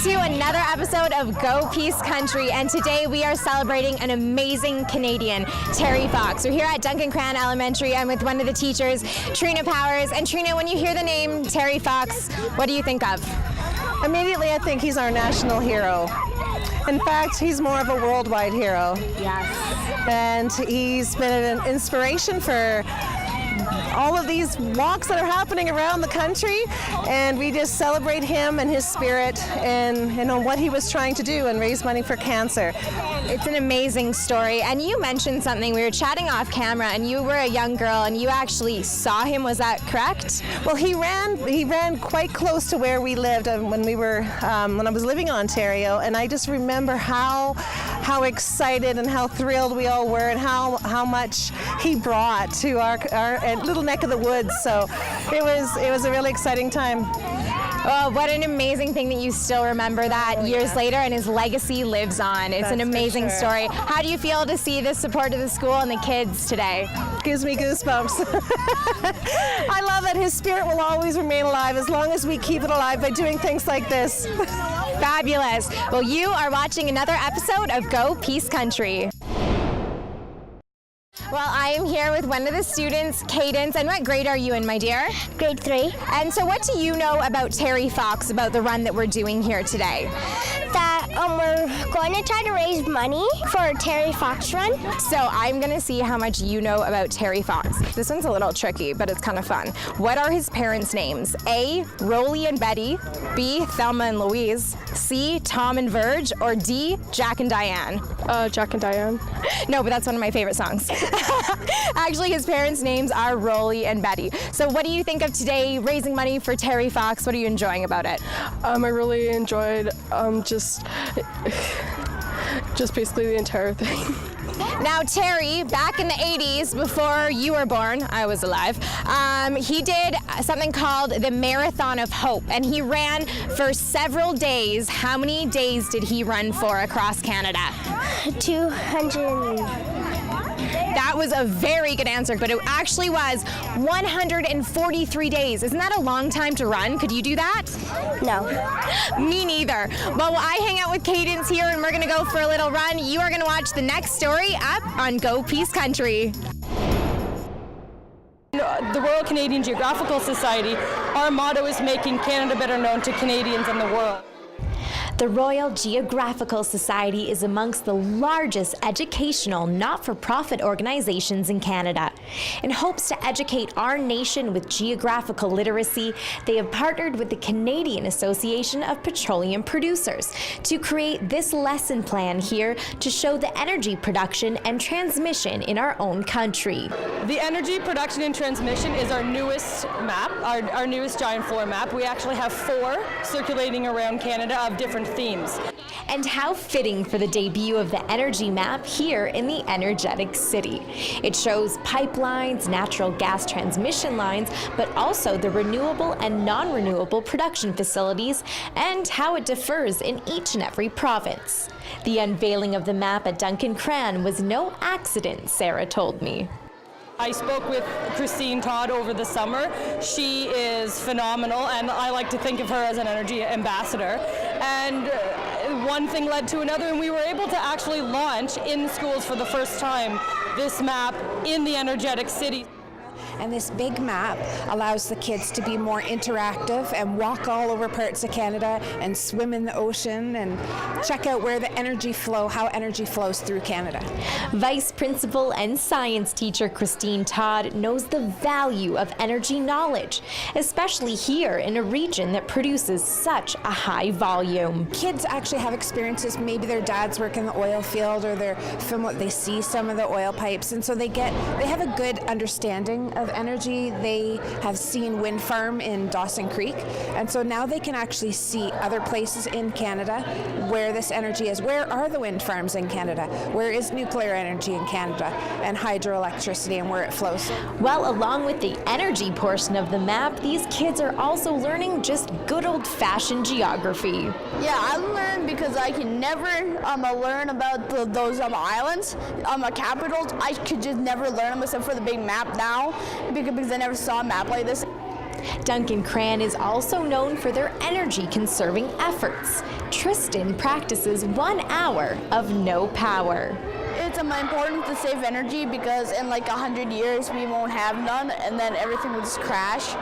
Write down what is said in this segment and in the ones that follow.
to another episode of Go Peace Country, and today we are celebrating an amazing Canadian, Terry Fox. We're here at Duncan Cran Elementary. I'm with one of the teachers, Trina Powers. And Trina, when you hear the name Terry Fox, what do you think of? Immediately I think he's our national hero. In fact, he's more of a worldwide hero. Yes. And he's been an inspiration for all of these walks that are happening around the country, and we just celebrate him and his spirit and what he was trying to do and raise money for cancer. It's an amazing story. And you mentioned something, we were chatting off camera, and you were a young girl and you actually saw him, was that correct? Well, he ran quite close to where we lived when I was living in Ontario, and I just remember how excited and how thrilled we all were and how much he brought to our little neck of the woods. So it was a really exciting time. Oh, what an amazing thing that you still remember that years later, and his legacy lives on. It's an amazing story. How do you feel to see the support of the school and the kids today? Gives me goosebumps. I love that his spirit will always remain alive as long as we keep it alive by doing things like this. Fabulous. Well, you are watching another episode of Go Peace Country. Well, I am here with one of the students, Cadence. And what grade are you in, my dear? Grade 3. And so what do you know about Terry Fox, about the run that we're doing here today? That we're going to try to raise money for Terry Fox run. So I'm going to see how much you know about Terry Fox. This one's a little tricky, but it's kind of fun. What are his parents' names? A, Rolly and Betty, B, Thelma and Louise, C, Tom and Verge, or D, Jack and Diane? Jack and Diane. No, but that's one of my favorite songs. Actually, his parents' names are Rolly and Betty. So what do you think of today, raising money for Terry Fox? What are you enjoying about it? I really enjoyed just basically the entire thing. Now, Terry, back in the 80s, before you were born, I was alive, he did something called the Marathon of Hope, and he ran for several days. How many days did he run for across Canada? 200. That was a very good answer, but it actually was 143 days. Isn't that a long time to run? Could you do that? No. Me neither. Well, I hang out with Cadence here, and we're going to go for a little run. You are going to watch the next story up on Go Peace Country. The Royal Canadian Geographical Society, our motto is making Canada better known to Canadians and the world. The Royal Geographical Society is amongst the largest educational not-for-profit organizations in Canada. In hopes to educate our nation with geographical literacy, they have partnered with the Canadian Association of Petroleum Producers to create this lesson plan here to show the energy production and transmission in our own country. The energy production and transmission is our newest map, our newest giant floor map. We actually have 4 circulating around Canada of different themes. And how fitting for the debut of the energy map here in the energetic city. It shows pipelines, natural gas transmission lines, but also the renewable and non-renewable production facilities and how it differs in each and every province. The unveiling of the map at Duncan Cran was no accident, Sarah told me. I spoke with Christine Todd over the summer. She is phenomenal, and I like to think of her as an energy ambassador. And one thing led to another, and we were able to actually launch in schools for the first time this map in the energetic city. And this big map allows the kids to be more interactive and walk all over parts of Canada and swim in the ocean and check out where the how energy flows through Canada. Vice Principal and Science teacher Christine Todd knows the value of energy knowledge, especially here in a region that produces such a high volume. Kids actually have experiences, maybe their dads work in the oil field or they see some of the oil pipes, and so they have a good understanding of energy. They have seen wind farm in Dawson Creek, and so now they can actually see other places in Canada where this energy is. Where are the wind farms in Canada? Where is nuclear energy in Canada and hydroelectricity and where it flows? Well, along with the energy portion of the map, these kids are also learning just good old-fashioned geography. Yeah, I learned because I can never learn about those islands, capitals. I could just never learn them except for the big map now because I never saw a map like this. Duncan Cran is also known for their energy-conserving efforts. Tristan practices 1 hour of no power. It's important to save energy because in like 100 years we won't have none, and then everything will just crash.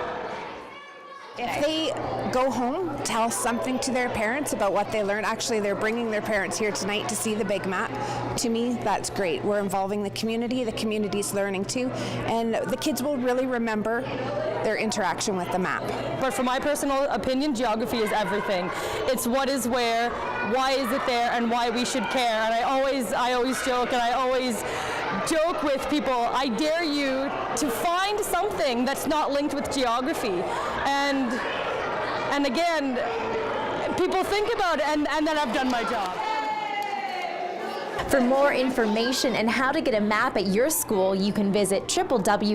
If they go home, tell something to their parents about what they learned. Actually, they're bringing their parents here tonight to see the big map. To me, that's great. We're involving the community's learning too, and the kids will really remember their interaction with the map. But for my personal opinion, geography is everything. It's what is where, why is it there, and why we should care. And I always joke with people, I dare you to find something that's not linked with geography. And again, people think about it, and then I've done my job. For more information and how to get a map at your school, you can visit www.rcgs.org.